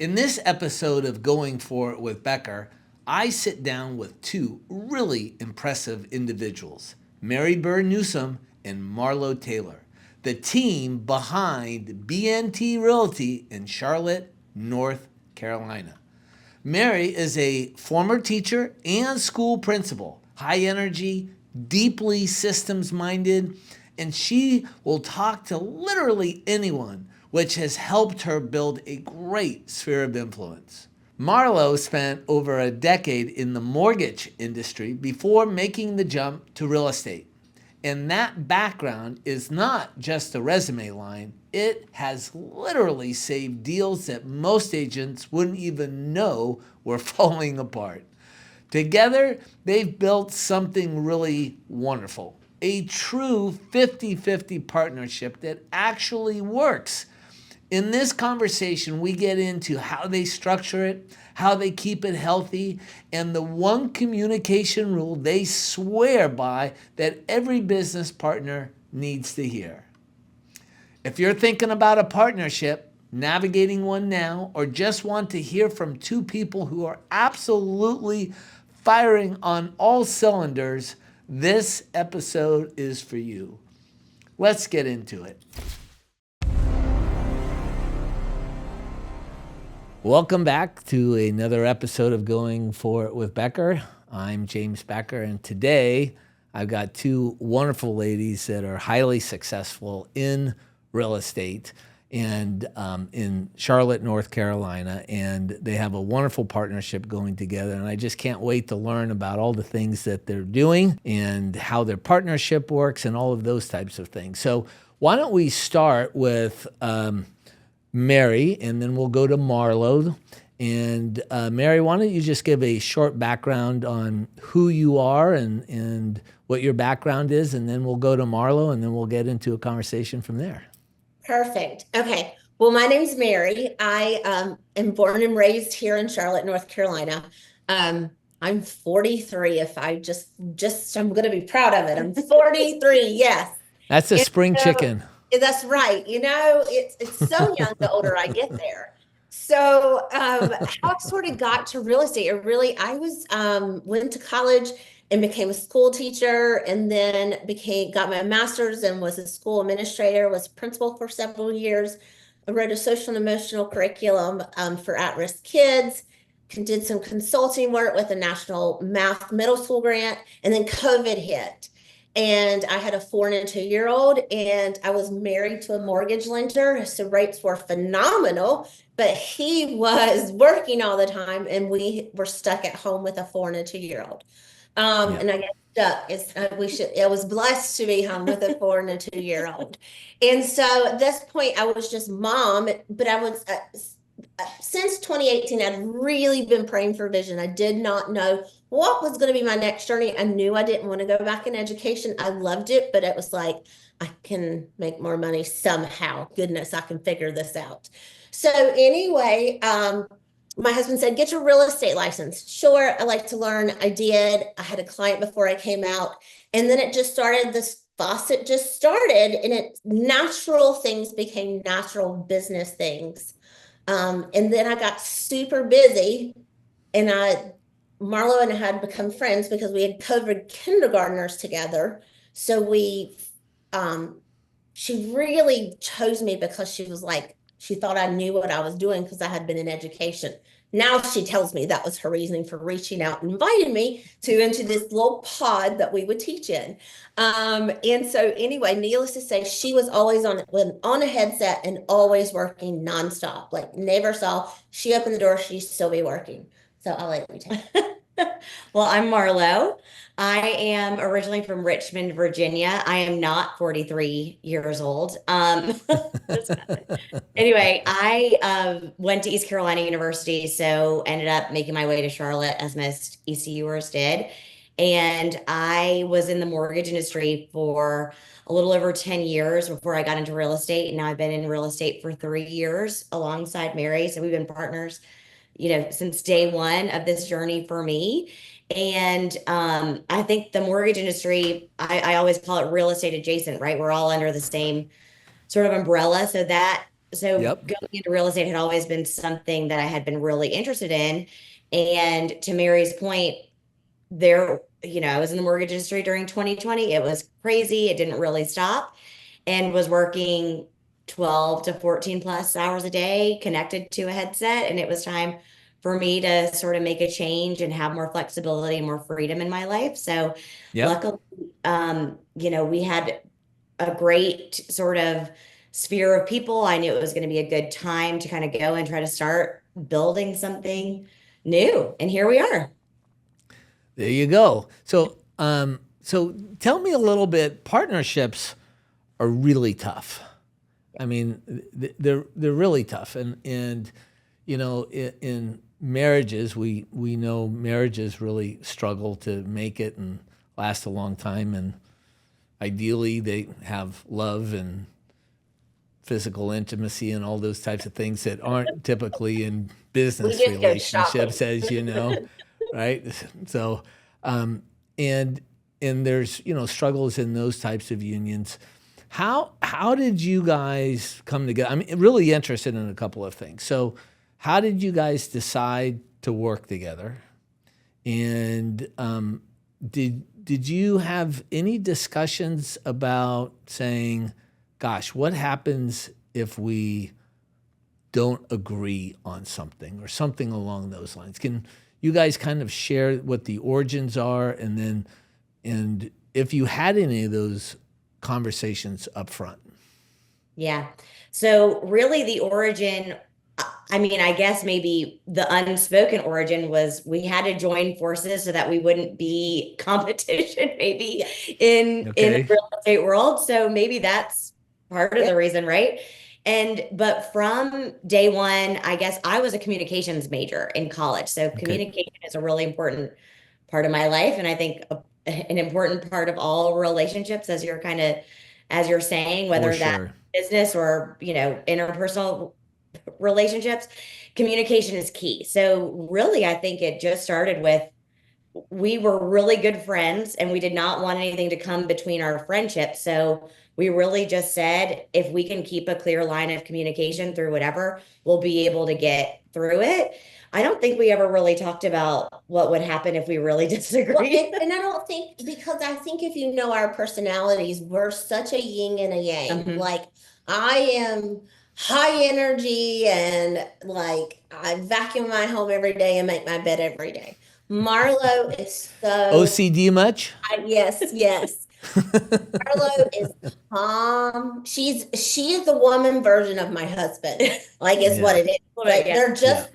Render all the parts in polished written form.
In this episode of Going For It with Becker, I sit down with two really impressive individuals, Burr Newsome and Marlo Taylor, the team behind BNT Realty in Charlotte, North Carolina. Mary is a former teacher and school principal, high energy, deeply systems minded, and she will talk to literally anyone, which has helped her build a great sphere of influence. Marlo spent over a decade in the mortgage industry before making the jump to real estate. And that background is not just a resume line, it has literally saved deals that most agents wouldn't even know were falling apart. Together, they've built something really wonderful, a true 50-50 partnership that actually works. In this conversation, we get into how they structure it, how they keep it healthy, and the one communication rule they swear by that every business partner needs to hear. If you're thinking about a partnership, navigating one now, or just want to hear from two people who are absolutely firing on all cylinders, this episode is for you. Let's get into it. Welcome back to another episode of Going For It with Becker. I'm James Becker, and today I've got two wonderful ladies that are highly successful in real estate and in Charlotte, North Carolina, and they have a wonderful partnership going together, and I just can't wait to learn about all the things that they're doing and how their partnership works and all of those types of things. So why don't we start with Mary, and then we'll go to Marlo. And Mary, why don't you just give a short background on who you are and what your background is, and then we'll go to Marlo, and then we'll get into a conversation from there. Perfect. Okay. Well, my name's Mary. I am born and raised here in Charlotte, North Carolina. I'm 43. If I I'm going to be proud of it. I'm 43. Yes. That's a And spring so chicken. that's right. It's so young the older I get there. So how I sort of got to real estate, or really, I was went to college and became a school teacher, and then got my master's and was a school administrator, was principal for several years. I wrote a social and emotional curriculum for at-risk kids, did some consulting work with a national math middle school grant, and then COVID hit. And I had a 4 and a 2-year-old, and I was married to a mortgage lender. So rates were phenomenal, but he was working all the time, and we were stuck at home with a 4 and a 2-year-old. Yeah. And I got stuck. I was blessed to be home with a 4 and a 2-year-old. And so at this point, I was just mom, but I was since 2018, I'd really been praying for vision. I did not know what was going to be my next journey. I knew I didn't want to go back in education. I loved it, but it was like, I can make more money somehow. Goodness, I can figure this out. So anyway, my husband said, get your real estate license. Sure, I like to learn. I did. I had a client before I came out. And then it just started, this faucet just started, and natural things became natural business things. And then I got super busy, and Marlo and I had become friends because we had covered kindergartners together. So she really chose me because she thought I knew what I was doing because I had been in education. Now she tells me that was her reasoning for reaching out and inviting me into this little pod that we would teach in. And so anyway, needless to say, she was always on a headset and always working nonstop. Like, never saw she opened the door, she'd still be working. So I'll let you take it. Well, I'm Marlo. I am originally from Richmond, Virginia. I am not 43 years old. Anyway, I went to East Carolina University, so ended up making my way to Charlotte, as most ECUers did. And I was in the mortgage industry for a little over 10 years before I got into real estate. And now I've been in real estate for 3 years alongside Mary. So we've been partners, since day one of this journey for me. And I think the mortgage industry, I always call it real estate adjacent, right? We're all under the same sort of umbrella. So that So Yep. going into real estate had always been something that I had been really interested in. And to Mary's point, I was in the mortgage industry during 2020. It was crazy. It didn't really stop, and was working 12 to 14 plus hours a day connected to a headset. And it was time for me to sort of make a change and have more flexibility and more freedom in my life. So Yep. luckily, we had a great sort of sphere of people. I knew it was going to be a good time to kind of go and try to start building something new. And here we are. There you go. So tell me a little bit. Partnerships are really tough. I mean, they're really tough, and in marriages, we know marriages really struggle to make it and last a long time, and ideally they have love and physical intimacy and all those types of things that aren't typically in business just go relationships, shopping. as you know, right? So, and there's struggles in those types of unions. How did you guys come together? I'm really interested in a couple of things. So, how did you guys decide to work together? And did you have any discussions about saying, "Gosh, what happens if we don't agree on something," or something along those lines? Can you guys kind of share what the origins are, and if you had any of those conversations up front? Yeah. So really the origin, I mean, I guess maybe the unspoken origin was we had to join forces so that we wouldn't be competition maybe in the Okay. real estate world. So maybe that's part of the reason, right? But from day one, I guess I was a communications major in college. So Okay. communication is a really important part of my life. And I think an important part of all relationships, as you're saying, For whether that's sure. business or, interpersonal relationships, communication is key. So really, I think it just started with we were really good friends and we did not want anything to come between our friendship. So we really just said, if we can keep a clear line of communication through whatever, we'll be able to get through it. I don't think we ever really talked about what would happen if we really Well, disagree. and I don't think, because I think if you know our personalities, we're such a yin and a yang. Mhm. Like I am high energy and like I vacuum my home every day and make my bed every day. Marlo is so, OCD much? yes, yes. Marlo is calm. She is the woman version of my husband. Like is what Yeah. it is. Well, Like yeah. they're Yeah. just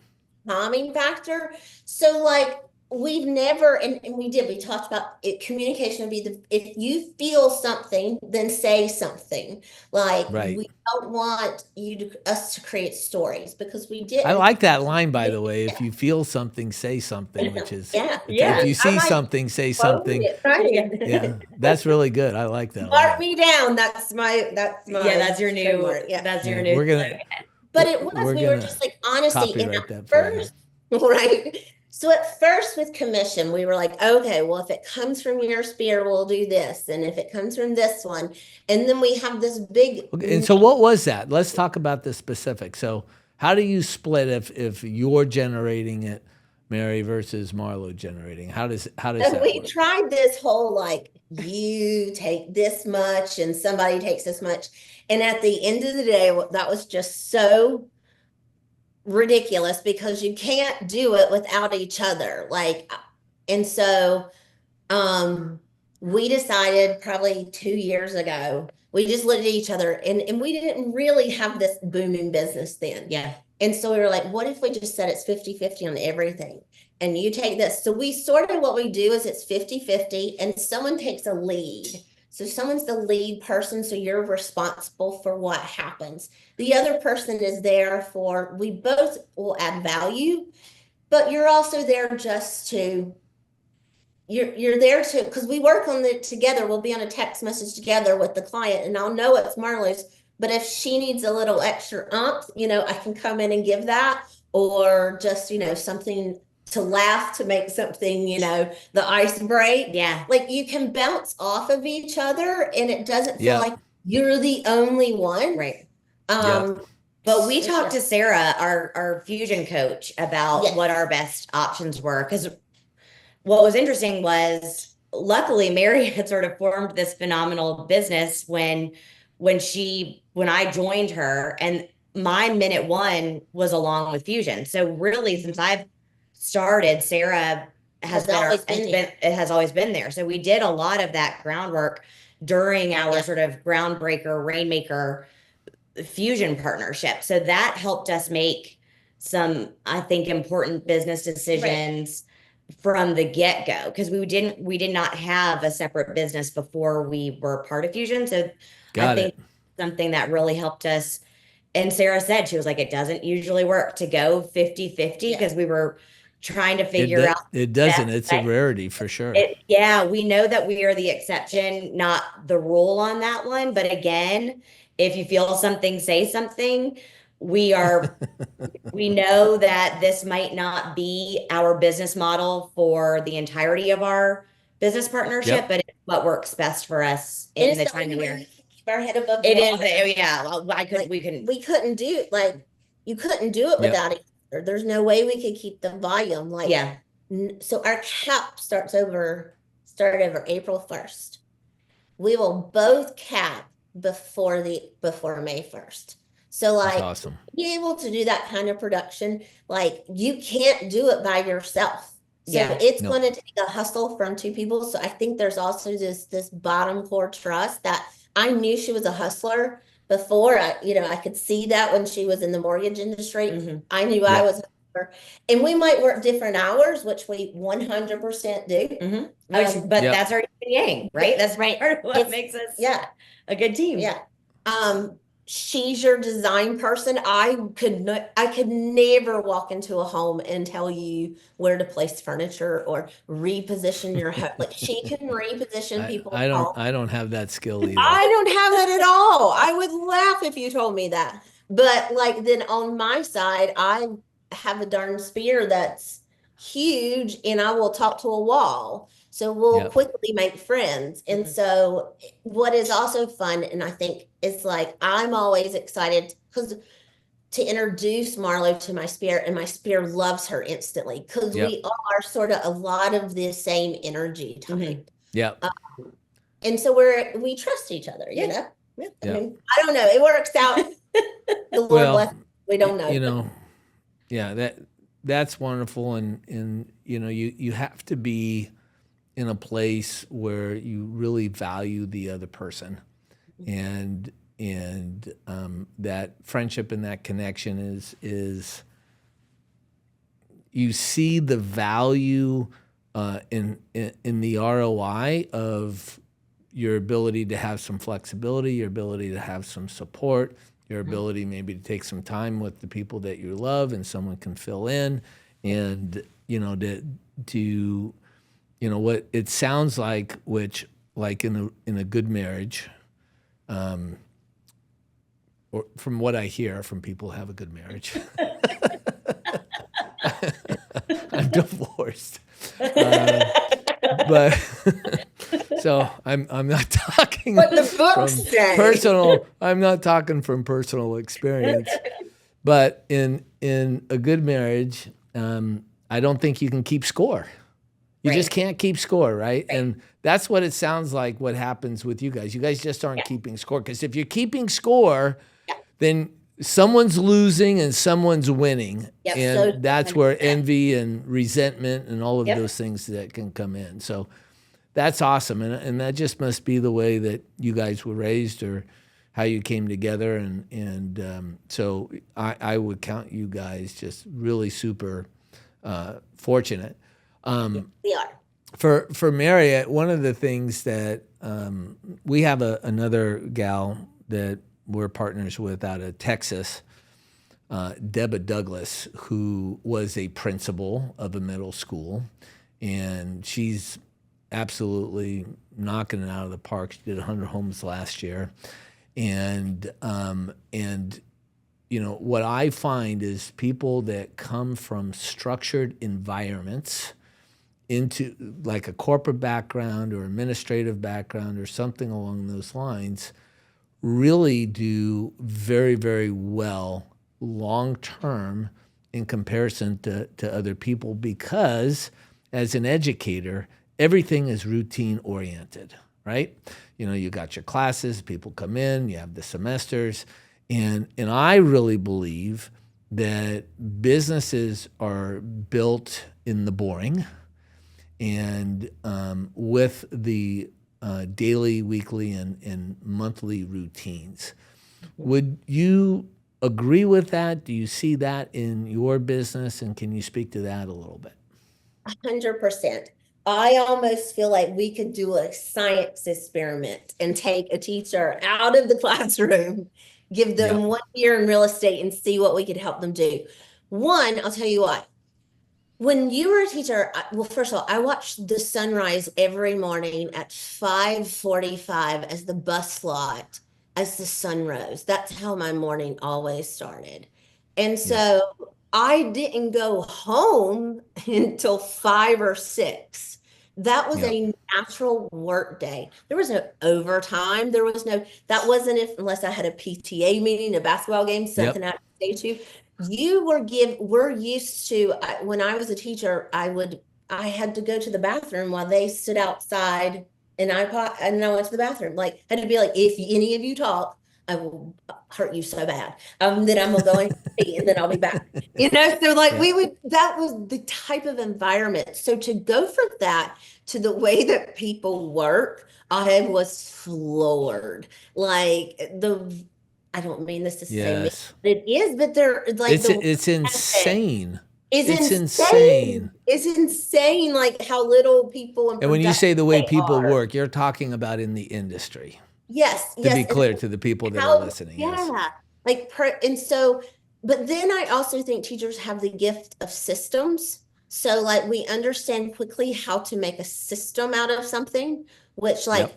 calming factor. So like we've never, and we talked about it, communication would be if you feel something, then say something. Like Right. we don't want us to create stories because we I didn't. like that line, by the way. If you feel something, say something, which is, Yeah. if you I see might something, say quote something. it, right? Yeah, that's really good. I like that a Mark lot. me down. That's my Yeah, that's your new, trademark. Yeah. that's your Yeah, new. we're gonna But it was, we're we were gonna just like, honesty. And copyright at that for you. first, right? So at first with commission, we were like, okay, well, if it comes from your sphere, we'll do this. And if it comes from this one, and then we have this big, Okay, and so what was that? Let's talk about the specifics. So how do you split if you're generating it, Mary, versus Marlo generating? How does and that we work? tried this whole like, you take this much and somebody takes this much. And at the end of the day, that was just so ridiculous because you can't do it without each other. Like, and so um we decided probably 2 years ago, we just looked at each other and we didn't really have this booming business then. Yeah. And so we were like, what if we just said it's 50-50 on everything? And you take this. So we sort of what we do is it's 50-50 and someone takes a lead. So someone's the lead person, so you're responsible for what happens. The other person is there for, we both will add value, but you're also there just to, you're there to, because we work on it together. We'll be on a text message together with the client and I'll know it's Marlo's, but if she needs a little extra I can come in and give that, or just, something to laugh to make something, the ice break. Yeah. Like you can bounce off of each other and it doesn't feel Yeah. like you're the only one. Right. Yeah. But we talked to Sarah, our fusion coach, about Yes. what our best options were. Because what was interesting was, luckily, Mary had sort of formed this phenomenal business when I joined her, and my minute one was along with fusion. So really, since I've started, Sarah has always been there. So we did a lot of that groundwork during our sort of groundbreaker rainmaker fusion partnership. So that helped us make some, I think, important business decisions from the get-go, because we did not have a separate business before we were part of fusion. So I think something that really helped us, and Sarah said, she was like, it doesn't usually work to go 50-50, because we were trying to figure out. It doesn't. It's a rarity for sure. We know that we are the exception, not the rule on that one. But again, if you feel something, say something. We know that this might not be our business model for the entirety of our business partnership, but it's what works best for us in the time that we are. Our head above It is, yeah. Well, we couldn't do it you couldn't do it without each other. There's no way we could keep the volume so our cap started over April 1st. We will both cap before May 1st. So that's awesome. Be able to do that kind of production, you can't do it by yourself. So it's going to take a hustle from two people. So I think there's also this bottom core trust that I knew she was a hustler before. I could see that when she was in the mortgage industry. I knew I was a hustler. And we might work different hours, which we 100% do. But that's our yin yang, right? That's part of what makes us a good team. Yeah. She's your design person. I could never walk into a home and tell you where to place furniture or reposition your home. She can reposition people's homes. I don't have that skill either. I don't have that at all. I would laugh if you told me that. But then on my side, I have a darn spear that's huge, and I will talk to a wall. So we'll quickly make friends. And so what is also fun, and I think it's I'm always excited to introduce Marlo to my spear, and my spear loves her instantly, because we are sort of a lot of the same energy type. And so we trust each other, you know? I mean, I don't know. It works out. The Lord bless. We don't know. That's wonderful. And you have to be in a place where you really value the other person, and that friendship and that connection is you see the value in the ROI of your ability to have some flexibility, your ability to have some support, your ability maybe to take some time with the people that you love, and someone can fill in, and to what it sounds like, which in a good marriage, or from what I hear from people who have a good marriage. I'm divorced, but so I'm not talking from personal. I'm not talking from personal experience, but in a good marriage, I don't think you can keep score. You just can't keep score, right? And that's what it sounds like what happens with you guys. You guys just aren't keeping score, because if you're keeping score, then someone's losing and someone's winning. And so that's where envy and resentment and all of those things that can come in. So that's awesome. And that just must be the way that you guys were raised, or how you came together. And so I would count you guys just really super fortunate. We are. For Mary, one of the things that we have another gal that we're partners with out of Texas, Deborah Douglas, who was a principal of a middle school, and she's absolutely knocking it out of the park. She did 100 homes last year, and what I find is people that come from structured environments into like a corporate background or administrative background or something along those lines really do very, very well long term in comparison to other people, because as an educator, everything is routine oriented, right? You got your classes, people come in, you have the semesters, and I really believe that businesses are built in the boring, and with the daily, weekly, and monthly routines. Would you agree with that? Do you see that in your business? And can you speak to that a little bit? 100%. I almost feel like we could do a science experiment and take a teacher out of the classroom, give them Yep. 1 year in real estate and see what we could help them do. One, I'll tell you what, when you were a teacher, well, first of all, I watched the sunrise every morning at 5:45 as the bus lot, as the sun rose. That's how my morning always started. And so I didn't go home until 5 or 6. That was Yep. a natural work day. There was no overtime. That wasn't unless I had a PTA meeting, a basketball game, something I had to stay to. We're used to, when I was a teacher, I had to go to the bathroom while they stood outside, and I went to the bathroom. Like, had to be like, if any of you talk, I will hurt you so bad. Then I'm gonna go and pee, and then I'll be back. So like that was the type of environment. So to go from that to the way that people work, I was floored. I don't mean this to say Yes. it is, but they're like It's insane. It's insane. It's insane, like how little people And when you say the way people are. work, you're talking about in the industry. Yes, To yes. be and clear to the people that how- are listening. Yeah. Yes. But then I also think teachers have the gift of systems. So like we understand quickly how to make a system out of something, which Yep.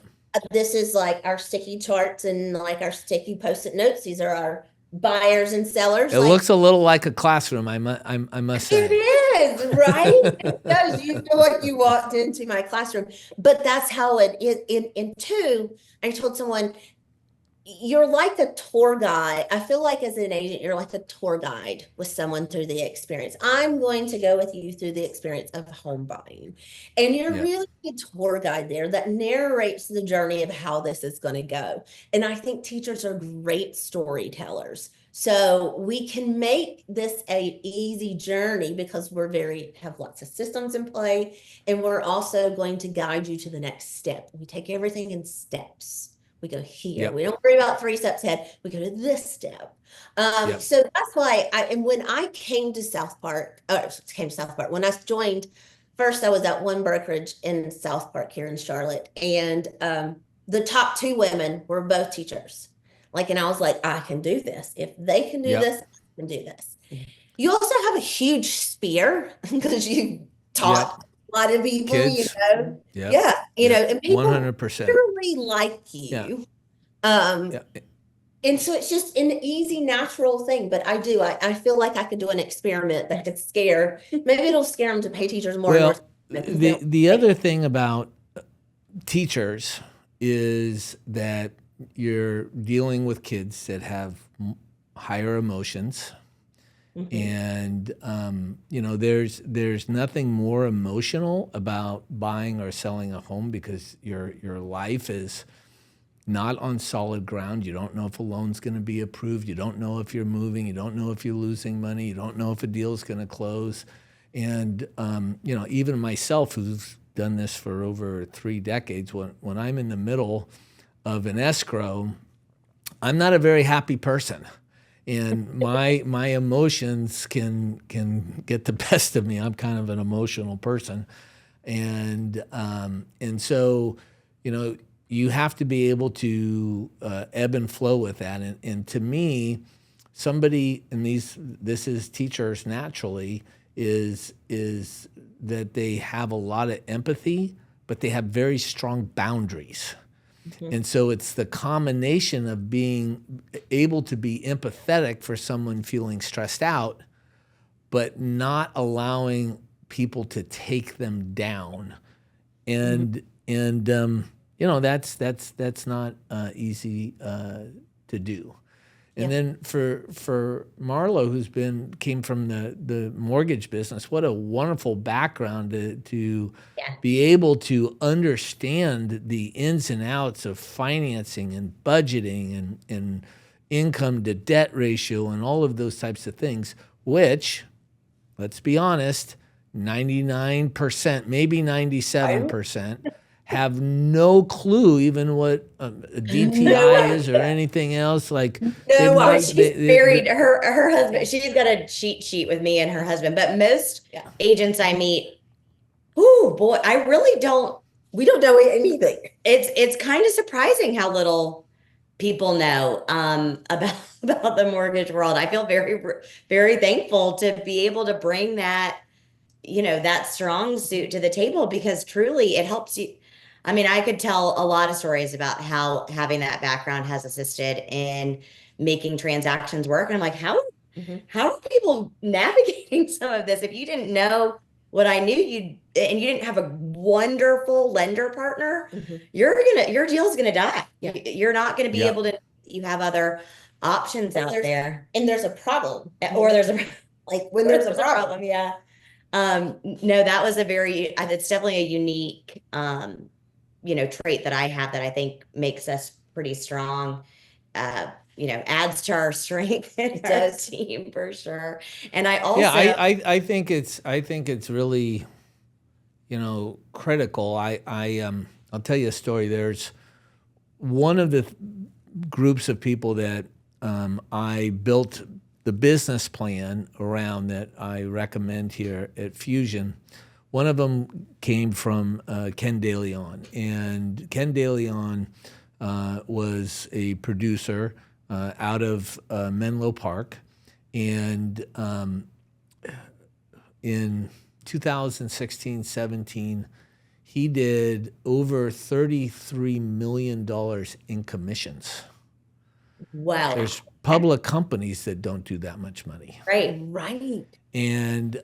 this is like our sticky charts and like our sticky post-it notes. These are our buyers and sellers. It looks a little like a classroom, I must say. It is, right? It does. You feel like you walked into my classroom, but that's how it is. In two, I told someone, you're like a tour guide. I feel like as an agent, you're like a tour guide with someone through the experience. I'm going to go with you through the experience of home buying. And you're really a tour guide there that narrates the journey of how this is going to go. And I think teachers are great storytellers. So we can make this a easy journey because have lots of systems in play. And we're also going to guide you to the next step. We take everything in steps. We go here. Yep. We don't worry about 3 steps ahead. We go to this step. So that's why when I came to South Park, when I joined, first I was at one brokerage in South Park here in Charlotte, and the top 2 women were both teachers. And I was like, I can do this. If they can do this, I can do this. You also have a huge spear because you taught a lot of people, Kids. and people 100%. really like you. And so it's just an easy, natural thing. But I feel like I could do an experiment that could maybe it'll scare them to pay teachers more. Well, the other thing about teachers is that you're dealing with kids that have higher emotions. And there's nothing more emotional about buying or selling a home, because your life is not on solid ground. You don't know if a loan's going to be approved. You don't know if you're moving. You don't know if you're losing money. You don't know if a deal's going to close. And even myself, who's done this for over 3 decades, when I'm in the middle of an escrow, I'm not a very happy person. And my emotions can get the best of me. I'm kind of an emotional person, and so you have to be able to ebb and flow with that. And to me, somebody in this is teachers naturally is that they have a lot of empathy, but they have very strong boundaries. And so it's the combination of being able to be empathetic for someone feeling stressed out, but not allowing people to take them down. And that's not easy to do. And Yeah. then for Marlo, came from the mortgage business, what a wonderful background to Yeah. be able to understand the ins and outs of financing and budgeting and income to debt ratio and all of those types of things, which, let's be honest, 99%, maybe 97% have no clue even what a DTI is or anything else. Like they've No, not, she's married. Her husband. She's got a cheat sheet with me and her husband. But most Yeah. agents I meet, oh boy, I really don't. We don't know anything. It's kind of surprising how little people know about the mortgage world. I feel very thankful to be able to bring that, that strong suit to the table because truly it helps you. I mean, I could tell a lot of stories about how having that background has assisted in making transactions work. And I'm like, how are people navigating some of this? If you didn't know what I knew, and you didn't have a wonderful lender partner, your deal's gonna die. Yeah. You're not gonna be Yeah. able to. You have other options out there, And there's a problem. or there's a Like when or there's a there's a problem. problem. Yeah. No, that was it's definitely a unique, trait that I have that I think makes us pretty strong. Adds to our strength in It our does. team for sure. And I also, Yeah, I think it's really, critical. I'll tell you a story. There's one of the groups of people that I built the business plan around that I recommend here at Fusion. One of them came from Ken DeLeon, and Ken DeLeon was a producer out of Menlo Park, and in 2016-17, he did over $33 million in commissions. wow, There's public companies that don't do that much money. right. And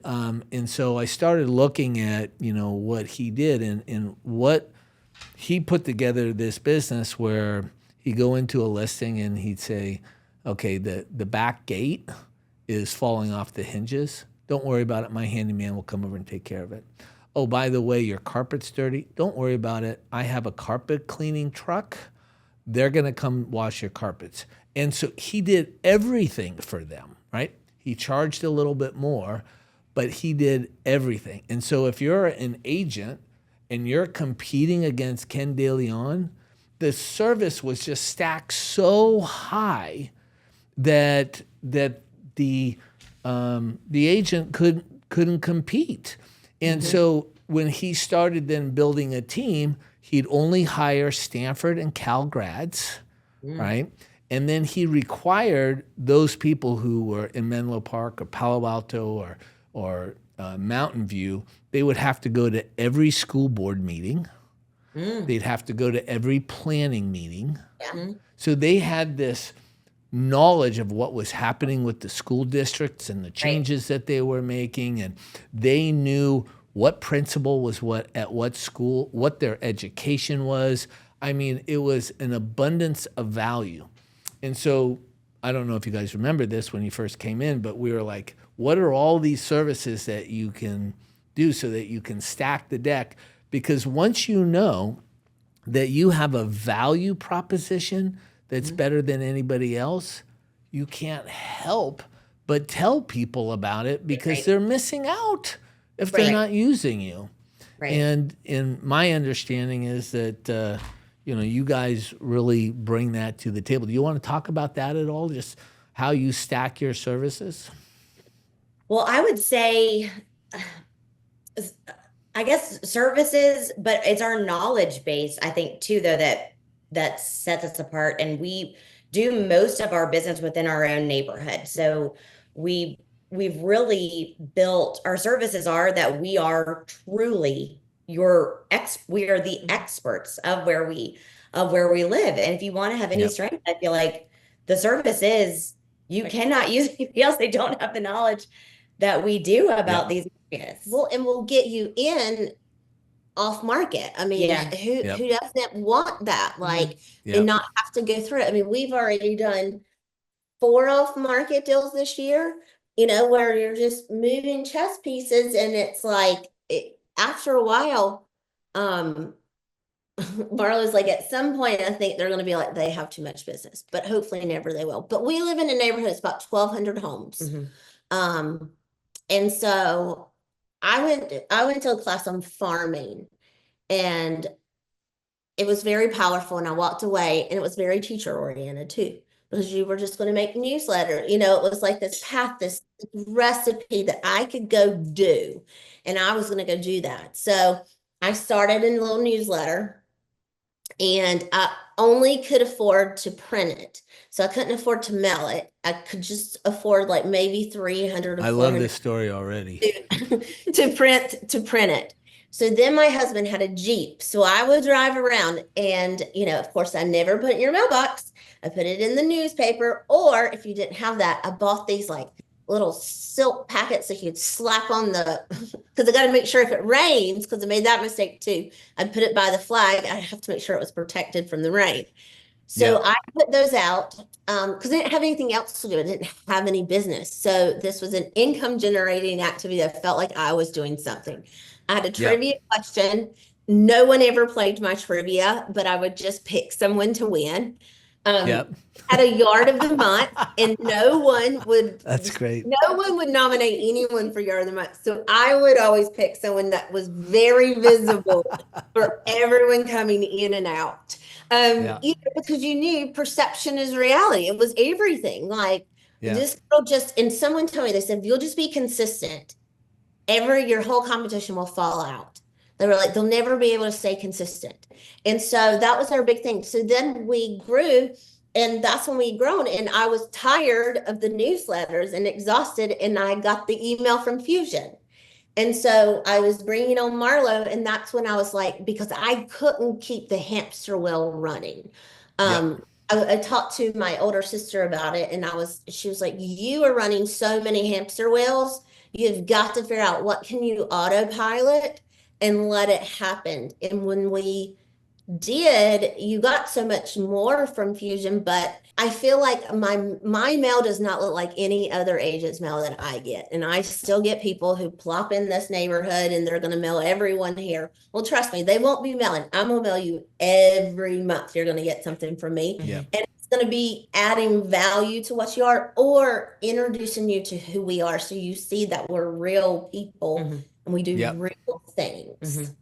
so I started looking at, what he did and what he put together this business where he'd go into a listing and he'd say, okay, the back gate is falling off the hinges. Don't worry about it. My handyman will come over and take care of it. Oh, by the way, your carpet's dirty. Don't worry about it. I have a carpet cleaning truck. They're going to come wash your carpets. And so he did everything for them, right? He charged a little bit more, but he did everything. And so if you're an agent and you're competing against Ken DeLeon, the service was just stacked so high that the agent couldn't compete. And so when he started then building a team, he'd only hire Stanford and Cal grads, right? And then he required those people who were in Menlo Park or Palo Alto or Mountain View, they would have to go to every school board meeting. They'd have to go to every planning meeting. Yeah. So they had this knowledge of what was happening with the school districts and the changes that they were making, and they knew what principal was at what school, what their education was. I mean, it was an abundance of value. And so I don't know if you guys remember this when you first came in, but we were like, what are all these services that you can do so that you can stack the deck? Because once you know that you have a value proposition that's better than anybody else, you can't help but tell people about it because they're missing out if they're not using you. Right. And in my understanding is that you guys really bring that to the table. Do you want to talk about that at all? Just how you stack your services? Well, I would say, I guess services, but it's our knowledge base, I think, too, though, that sets us apart. And we do most of our business within our own neighborhood. So we've really built our services are that we are truly we are the experts of where we live. And if you want to have any strength, I feel like the service is you cannot use anybody else. They don't have the knowledge that we do about these areas. Well, and we'll get you in off market. I mean, who doesn't want that? Like, and not have to go through it. I mean, we've already done 4 off-market deals this year, where you're just moving chess pieces, and it's like after a while, Marlo's like, at some point, I think they're going to be like, they have too much business, but hopefully never they will. But we live in a neighborhood, it's about 1,200 homes. And so I went to a class on farming, and it was very powerful, and I walked away, and it was very teacher oriented too, because you were just going to make newsletter. It was like this path, this recipe that I could go do, and I was going to go do that. So I started a little newsletter, and I only could afford to print it. So I couldn't afford to mail it. I could just afford like maybe 300 or I 400 love this story already. to print it. So then my husband had a Jeep. So I would drive around, and, of course, I never put it in your mailbox. I put it in the newspaper, or if you didn't have that, I bought these like little silk packets that you'd slap on because I got to make sure if it rains, because I made that mistake too. I'd put it by the flag. I have to make sure it was protected from the rain. So I put those out because I didn't have anything else to do. I didn't have any business. So this was an income generating activity that felt like I was doing something. I had a trivia question. No one ever played my trivia, but I would just pick someone to win. Had a yard of the month, and no one would. That's great. No one would nominate anyone for yard of the month. So I would always pick someone that was very visible for everyone coming in and out. Because you knew perception is reality. It was everything. Like this girl and someone told me, they said, if you'll just be consistent, your whole competition will fall out. They were like, they'll never be able to stay consistent. And so that was our big thing. So then we grew, and that's when we grown. And I was tired of the newsletters and exhausted, and I got the email from Fusion. And so I was bringing on Marlo, and that's when I was like, because I couldn't keep the hamster wheel running. I talked to my older sister about it, and she was like, you are running so many hamster wheels. You've got to figure out what can you autopilot and let it happen. And when we did, you got so much more from Fusion, but I feel like my mail does not look like any other agent's mail that I get. And I still get people who plop in this neighborhood and they're going to mail everyone here. Well, trust me, they won't be mailing. I'm going to mail you every month. You're going to get something from me. And it's going to be adding value to what you are, or introducing you to who we are. So you see that we're real people and we do real things.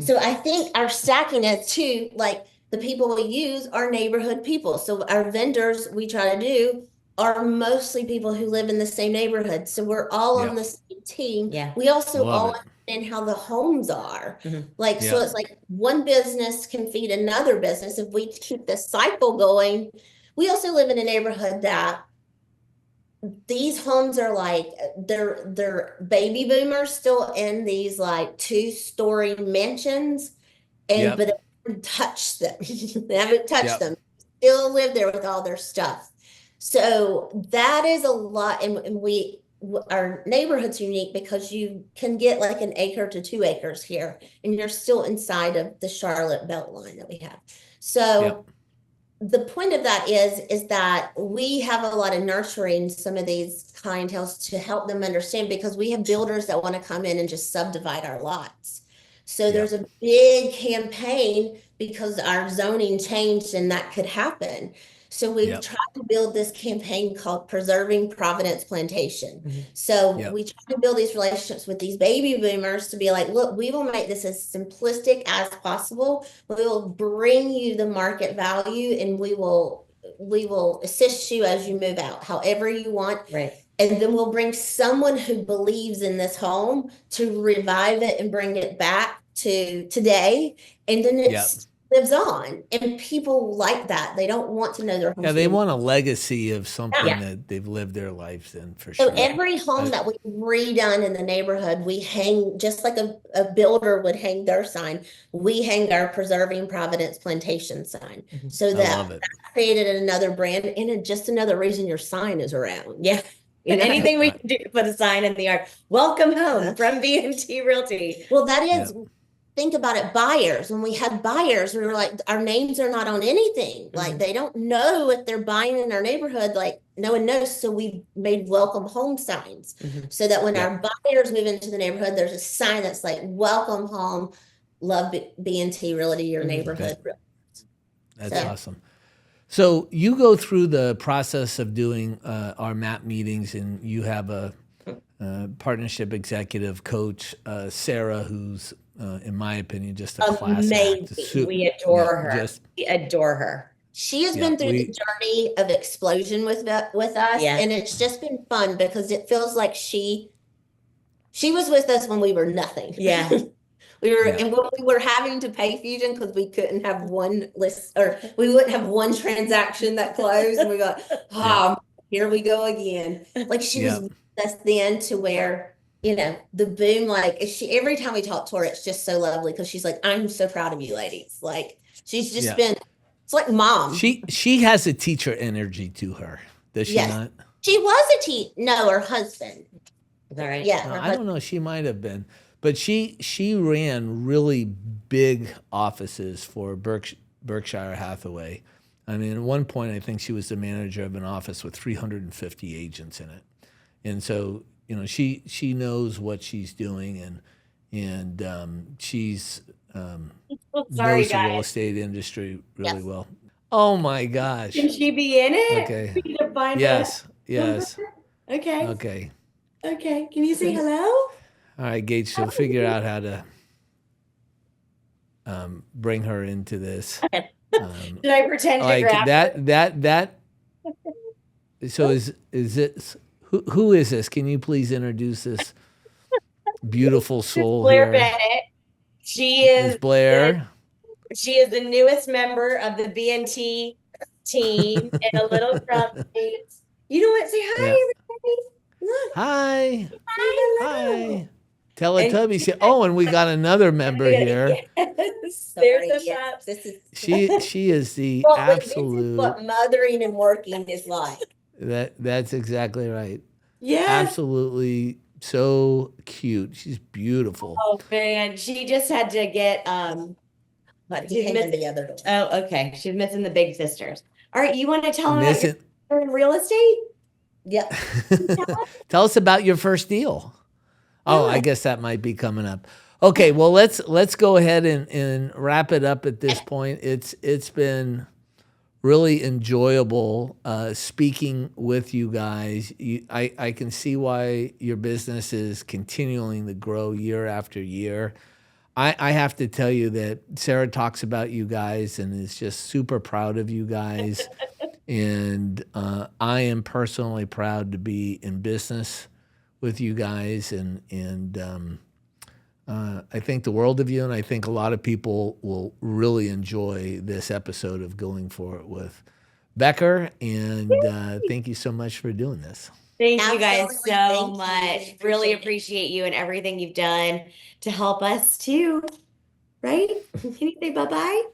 So I think our stacking is too, like the people we use are neighborhood people. So our vendors we try to do are mostly people who live in the same neighborhood. So we're all on the same team. We also all understand how the homes are. Like, so it's like one business can feed another business. If we keep this cycle going, we also live in a neighborhood that these homes are like, they're baby boomers still in these like 2-story mansions, but they haven't touched them. They haven't touched them. Still live there with all their stuff. So that is a lot, and our neighborhood's unique because you can get like an acre to 2 acres here, and you're still inside of the Charlotte Beltline that we have. So the point of that is that we have a lot of nurturing some of these clientels to help them understand, because we have builders that want to come in and just subdivide our lots. So there's a big campaign because our zoning changed and that could happen. So we've tried to build this campaign called Preserving Providence Plantation. So we try to build these relationships with these baby boomers to be like, look, we will make this as simplistic as possible. We will bring you the market value, and we will assist you as you move out, however you want. And then we'll bring someone who believes in this home to revive it and bring it back to today. And then it's lives on, and people like that. They don't want to know their home. They want a legacy of something that they've lived their lives in, for So sure. every home that we've redone in the neighborhood, we hang, just like a builder would hang their sign, we hang our Preserving Providence Plantation sign. So that created another brand, and just another reason your sign is around. And anything we can do to put a sign in the yard. Welcome home from BMT Realty. Well, that is think about it, buyers. When we had buyers, we were like, our names are not on anything. Like they don't know if they're buying in our neighborhood. Like no one knows. So we made welcome home signs so that when Yep. our buyers move into the neighborhood, there's a sign that's like, welcome home, love B&T Realty, your neighborhood. That's So- awesome. So you go through the process of doing our MAP meetings, and you have a partnership executive coach, Sarah, who's, in my opinion, just a class Amazing. act. We adore her. Just, We adore her. She has Yeah, been through the journey of explosion with us, Yeah. and it's just been fun because it feels like she was with us when we were nothing. Yeah. And when we were having to pay Fusion because we couldn't have one list, or we wouldn't have one transaction that closed, and we got, here we go again. Like she was with us then to where, the boom, like every time we talk to her, it's just so lovely because she's like, I'm so proud of you ladies. Like she's just been, it's like mom. she has a teacher energy to her, does she not? She was her husband. Is that right? Yeah. I don't know. She might have been, but she ran really big offices for Berkshire Hathaway. I mean, at one point, I think she was the manager of an office with 350 agents in it, and so she knows what she's doing, and she's knows the real estate industry really well. Oh my gosh! Can she be in it? Okay. We need to find Yes. her. Yes. Okay. Okay. Okay. Can you say hello? All right, Gage. So figure out how to bring her into this. Should I pretend to Like grab her? that. So is it who is this? Can you please introduce this beautiful soul Blair here? Bennett. She Ms. is Blair. She is the newest member of the B&T team and a little frustrated. You know what? Say hi, everybody. Look. Hi. Hello. Hi. Teletubbies. And we got another member here. Yes. There's the pups. This is She is the This is absolute. what mothering and working is like. That's exactly right. Yes. Absolutely so cute. She's beautiful. Oh man, she just had to get But She's he came in missing- the other door. Oh, okay. She's missing the big sisters. All right, you want to tell them about Missing- your in real estate? Yep. Tell us about your first deal. Oh, I guess that might be coming up. Okay, well let's go ahead and wrap it up at this point. It's been really enjoyable speaking with you guys. I can see why your business is continuing to grow year after year. I have to tell you that Sarah talks about you guys and is just super proud of you guys. And I am personally proud to be in business with you guys. And I think the world of you, and I think a lot of people will really enjoy this episode of Going For It with Becker. And thank you so much for doing this. Thank you guys Absolutely. so Thank you. much. We Really appreciate it. appreciate you and everything you've done to help us too. Right? Can you say bye-bye?